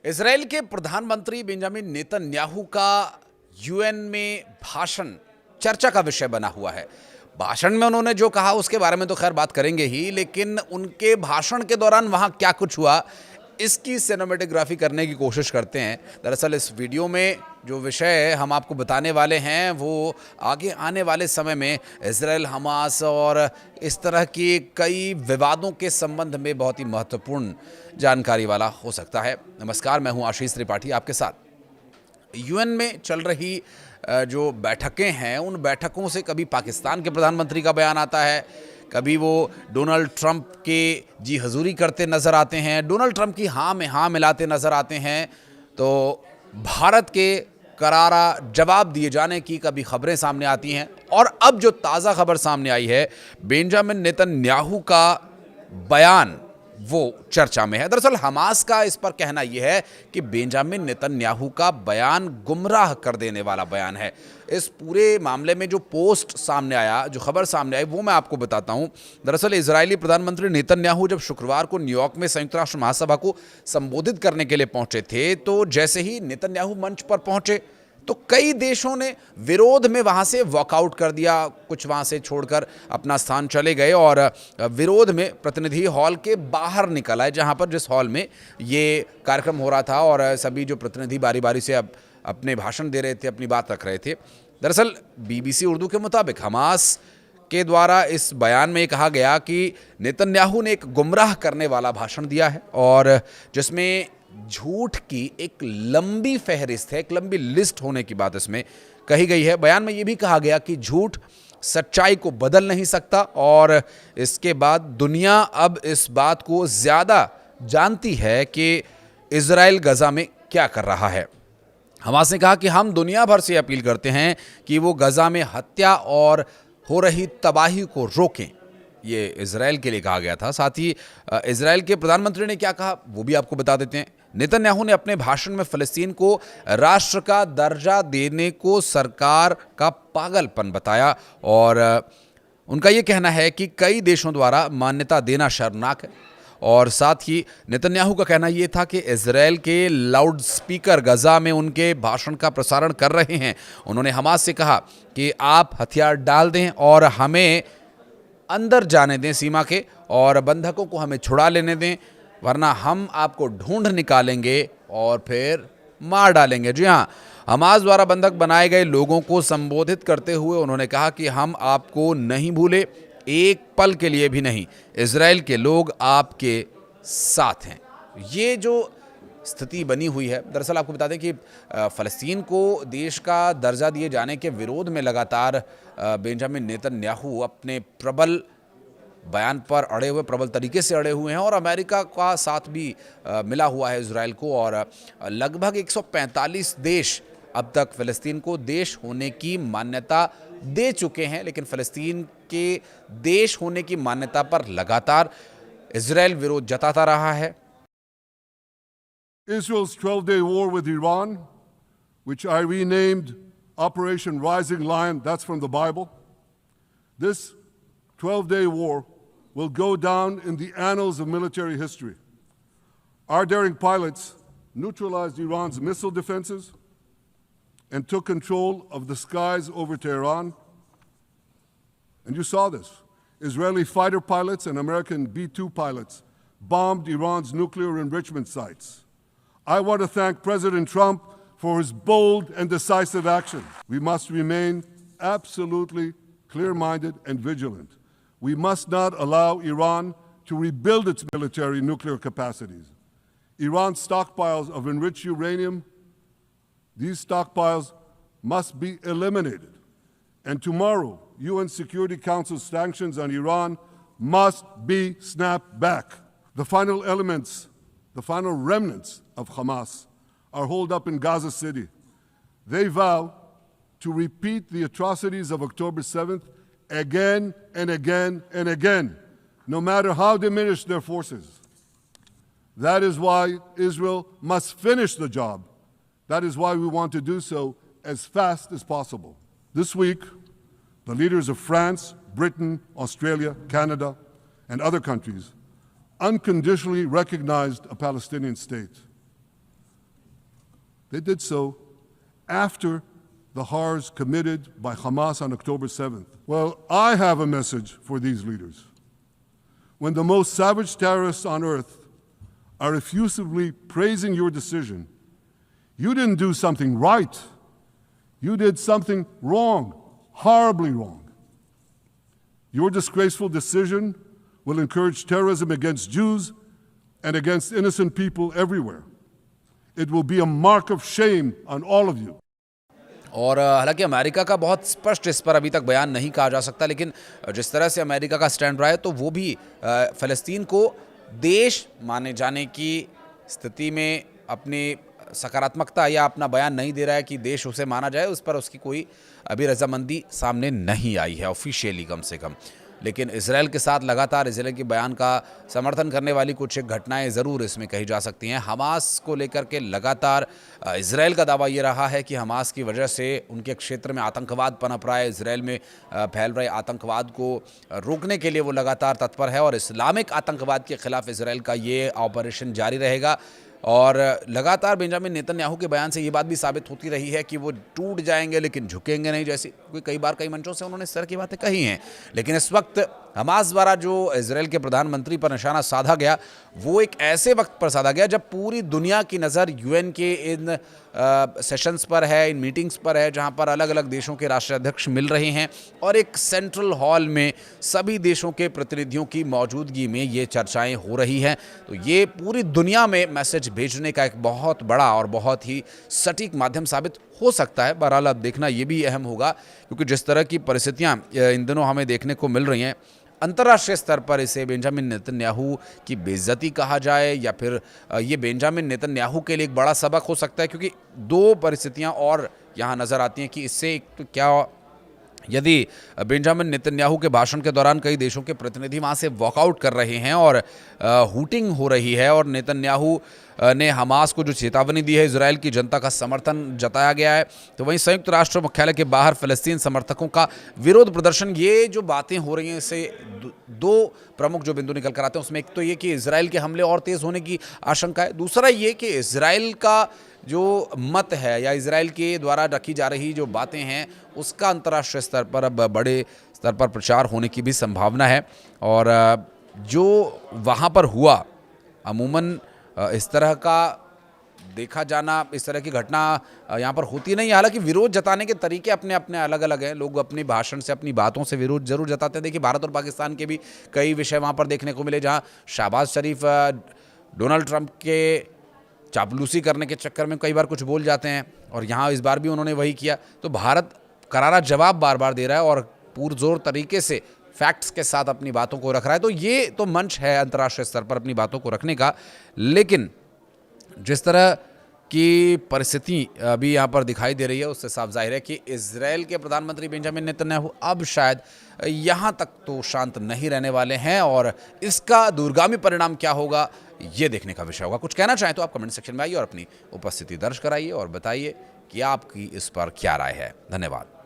Israel के प्रधानमंत्री Benjamin Netanyahu का यूएन में भाषण चर्चा का विषय बना हुआ है। भाषण में उन्होंने जो कहा उसके बारे में तो खैर बात करेंगे ही, लेकिन उनके भाषण के दौरान वहां क्या कुछ हुआ इसकी सिनेमेटोग्राफी करने की कोशिश करते हैं। दरअसल इस वीडियो में जो विषय हम आपको बताने वाले हैं वो आगे आने वाले समय में इजराइल हमास और इस तरह की कई विवादों के संबंध में बहुत ही महत्वपूर्ण जानकारी वाला हो सकता है। नमस्कार, मैं हूं आशीष त्रिपाठी आपके साथ। यूएन में चल रही जो बैठकें हैं उन बैठकों से कभी पाकिस्तान के प्रधानमंत्री का बयान आता है, कभी वो डोनाल्ड ट्रंप के जी हजूरी करते नज़र आते हैं, डोनाल्ड ट्रंप की हाँ में हाँ मिलाते नज़र आते हैं, तो भारत के करारा जवाब दिए जाने की कभी खबरें सामने आती हैं। और अब जो ताज़ा खबर सामने आई है, बेंजामिन नेतन्याहू का बयान वो चर्चा में है। दरअसल हमास का इस पर कहना यह है कि बेंजामिन नेतन्याहू का बयान गुमराह कर देने वाला बयान है। इस पूरे मामले में जो पोस्ट सामने आया, जो खबर सामने आई, वो मैं आपको बताता हूं। दरअसल इजरायली प्रधानमंत्री नेतन्याहू जब शुक्रवार को न्यूयॉर्क में संयुक्त राष्ट्र महासभा को संबोधित करने के लिए पहुंचे थे, तो जैसे ही नेतन्याहू मंच पर पहुंचे तो कई देशों ने विरोध में वहां से वॉकआउट कर दिया, कुछ वहां से छोड़कर अपना स्थान चले गए और विरोध में प्रतिनिधि हॉल के बाहर निकल आए, जहां पर जिस हॉल में ये कार्यक्रम हो रहा था, और सभी जो प्रतिनिधि बारी बारी से अब अपने भाषण दे रहे थे, अपनी बात रख रहे थे। दरअसल बीबीसी उर्दू के मुताबिक हमास के द्वारा इस बयान में कहा गया कि नेतन्याहू ने एक गुमराह करने वाला भाषण दिया है और जिसमें झूठ की एक लंबी फहरिस्त है, एक लंबी लिस्ट होने की बात इसमें कही गई है। बयान में यह भी कहा गया कि झूठ सच्चाई को बदल नहीं सकता और इसके बाद दुनिया अब इस बात को ज़्यादा जानती है कि इजराइल गजा में क्या कर रहा है। हमास ने कहा कि हम दुनिया भर से अपील करते हैं कि वो गजा में हत्या और हो रही तबाही को रोकें। ये इजराइल के लिए कहा गया था। साथ ही इजराइल के प्रधानमंत्री ने क्या कहा वो भी आपको बता देते हैं। नेतन्याहू ने अपने भाषण में फ़लस्तीन को राष्ट्र का दर्जा देने को सरकार का पागलपन बताया और उनका ये कहना है कि कई देशों द्वारा मान्यता देना शर्मनाक है। और साथ ही नेतन्याहू का कहना ये था कि इजराइल के लाउड स्पीकर गजा में उनके भाषण का प्रसारण कर रहे हैं। उन्होंने हमास से कहा कि आप हथियार डाल दें और हमें अंदर जाने दें सीमा के, और बंधकों को हमें छुड़ा लेने दें, वरना हम आपको ढूंढ निकालेंगे और फिर मार डालेंगे। जी हाँ, हमास द्वारा बंधक बनाए गए लोगों को संबोधित करते हुए उन्होंने कहा कि हम आपको नहीं भूले, एक पल के लिए भी नहीं। इजराइल के लोग आपके साथ हैं। ये जो स्थिति बनी हुई है, दरअसल आपको बता दें कि फ़लस्तीन को देश का दर्जा दिए जाने के विरोध में लगातार बेंजामिन नेतन्याहू अपने प्रबल बयान पर अड़े हुए, प्रबल तरीके से अड़े हुए हैं और अमेरिका का साथ भी मिला हुआ है इजराइल को। और लगभग 145 देश अब तक फ़लस्तीन को देश होने की मान्यता दे चुके हैं, लेकिन फ़लस्तीन के देश होने की मान्यता पर लगातार इजराइल विरोध जताता रहा है। Israel's 12-day war with Iran, which I renamed Operation Rising Lion, that's from the Bible. This 12-day war will go down in the annals of military history. Our daring pilots neutralized Iran's missile defenses and took control of the skies over Tehran. And you saw this. Israeli fighter pilots and American B-2 pilots bombed Iran's nuclear enrichment sites. I want to thank President Trump for his bold and decisive action. We must remain absolutely clear-minded and vigilant. We must not allow Iran to rebuild its military nuclear capacities. Iran's stockpiles of enriched uranium, these stockpiles must be eliminated. And tomorrow, UN Security Council sanctions on Iran must be snapped back. The final remnants of Hamas are holed up in Gaza City. They vow to repeat the atrocities of October 7th again and again and again, no matter how diminished their forces. That is why Israel must finish the job. That is why we want to do so as fast as possible. This week, the leaders of France, Britain, Australia, Canada, and other countries unconditionally recognized a Palestinian state. They did so after the horrors committed by Hamas on October 7th. Well, I have a message for these leaders. When the most savage terrorists on earth are effusively praising your decision, you didn't do something right. You did something wrong, horribly wrong. Your disgraceful decision will encourage terrorism against Jews and against innocent people everywhere. It will be a mark of shame on all of you. और हालांकि America का बहुत स्पष्ट इस पर अभी तक बयान नहीं कहा जा सकता, लेकिन जिस तरह से अमेरिका का स्टैंड रहा है तो वो भी फ़लस्तीन को देश माने जाने की स्थिति में अपनी सकारात्मकता या अपना बयान नहीं दे रहा है कि देश उसे माना जाए। उस पर उसकी कोई अभी रजामंदी सामने नहीं आई है ऑफिशियली, कम से कम। लेकिन इजराइल के साथ लगातार इजराइल के बयान का समर्थन करने वाली कुछ एक घटनाएं ज़रूर इसमें कही जा सकती हैं। हमास को लेकर के लगातार इजराइल का दावा ये रहा है कि हमास की वजह से उनके क्षेत्र में आतंकवाद पनप रहा है, इजराइल में फैल रहे आतंकवाद को रोकने के लिए वो लगातार तत्पर है और इस्लामिक आतंकवाद के खिलाफ इजराइल का ये ऑपरेशन जारी रहेगा। और लगातार बेंजामिन नेतन्याहू के बयान से ये बात भी साबित होती रही है कि वो टूट जाएंगे लेकिन झुकेंगे नहीं, जैसी कई बार कई मंचों से उन्होंने इस तरह की बातें कही हैं। लेकिन इस वक्त हमास द्वारा जो इजराइल के प्रधानमंत्री पर निशाना साधा गया वो एक ऐसे वक्त पर साधा गया जब पूरी दुनिया की नज़र यूएन के इन सेशंस पर है, इन मीटिंग्स पर है, जहां पर अलग अलग देशों के राष्ट्राध्यक्ष मिल रहे हैं और एक सेंट्रल हॉल में सभी देशों के प्रतिनिधियों की मौजूदगी में ये चर्चाएं हो रही हैं। तो ये पूरी दुनिया में मैसेज भेजने का एक बहुत बड़ा और बहुत ही सटीक माध्यम साबित हो सकता है। बहरहाल अब देखना ये भी अहम होगा, क्योंकि जिस तरह की परिस्थितियां इन दिनों हमें देखने को मिल रही हैं, अंतर्राष्ट्रीय स्तर पर इसे बेंजामिन नेतन्याहू की बेइज्जती कहा जाए या फिर ये बेंजामिन नेतन्याहू के लिए एक बड़ा सबक हो सकता है, क्योंकि दो परिस्थितियां और यहाँ नज़र आती हैं कि इससे एक तो क्या यदि बेंजामिन नेतन्याहू के भाषण के दौरान कई देशों के प्रतिनिधि वहाँ से वॉकआउट कर रहे हैं और हूटिंग हो रही है और नेतन्याहू ने हमास को जो चेतावनी दी है, इजराइल की जनता का समर्थन जताया गया है, तो वहीं संयुक्त राष्ट्र मुख्यालय के बाहर फ़लस्तीन समर्थकों का विरोध प्रदर्शन, ये जो बातें हो रही हैं इससे दो प्रमुख जो बिंदु निकल कर आते हैं उसमें एक तो ये कि इजराइल के हमले और तेज़ होने की आशंका है, दूसरा ये कि इजराइल का जो मत है या इजराइल के द्वारा रखी जा रही जो बातें हैं उसका अंतर्राष्ट्रीय स्तर पर अब बड़े स्तर पर प्रचार होने की भी संभावना है। और जो वहाँ पर हुआ अमूमन इस तरह का देखा जाना, इस तरह की घटना यहाँ पर होती नहीं है। हालांकि विरोध जताने के तरीके अपने अपने अलग अलग हैं, लोग अपने भाषण से अपनी बातों से विरोध जरूर जताते हैं। देखिए भारत और पाकिस्तान के भी कई विषय वहाँ पर देखने को मिले, जहाँ शहबाज शरीफ डोनाल्ड ट्रंप के चापलूसी करने के चक्कर में कई बार कुछ बोल जाते हैं और यहाँ इस बार भी उन्होंने वही किया। तो भारत करारा जवाब बार बार दे रहा है और पुरजोर तरीके से फैक्ट्स के साथ अपनी बातों को रख रहा है। तो ये तो मंच है अंतर्राष्ट्रीय स्तर पर अपनी बातों को रखने का, लेकिन जिस तरह की परिस्थिति अभी यहाँ पर दिखाई दे रही है उससे साफ जाहिर है कि इजराइल के प्रधानमंत्री बेंजामिन नेतन्याहू अब शायद यहाँ तक तो शांत नहीं रहने वाले हैं और इसका दूरगामी परिणाम क्या होगा ये देखने का विषय होगा। कुछ कहना चाहें तो आप कमेंट सेक्शन में आइए और अपनी उपस्थिति दर्ज कराइए और बताइए कि आपकी इस पर क्या राय है। धन्यवाद।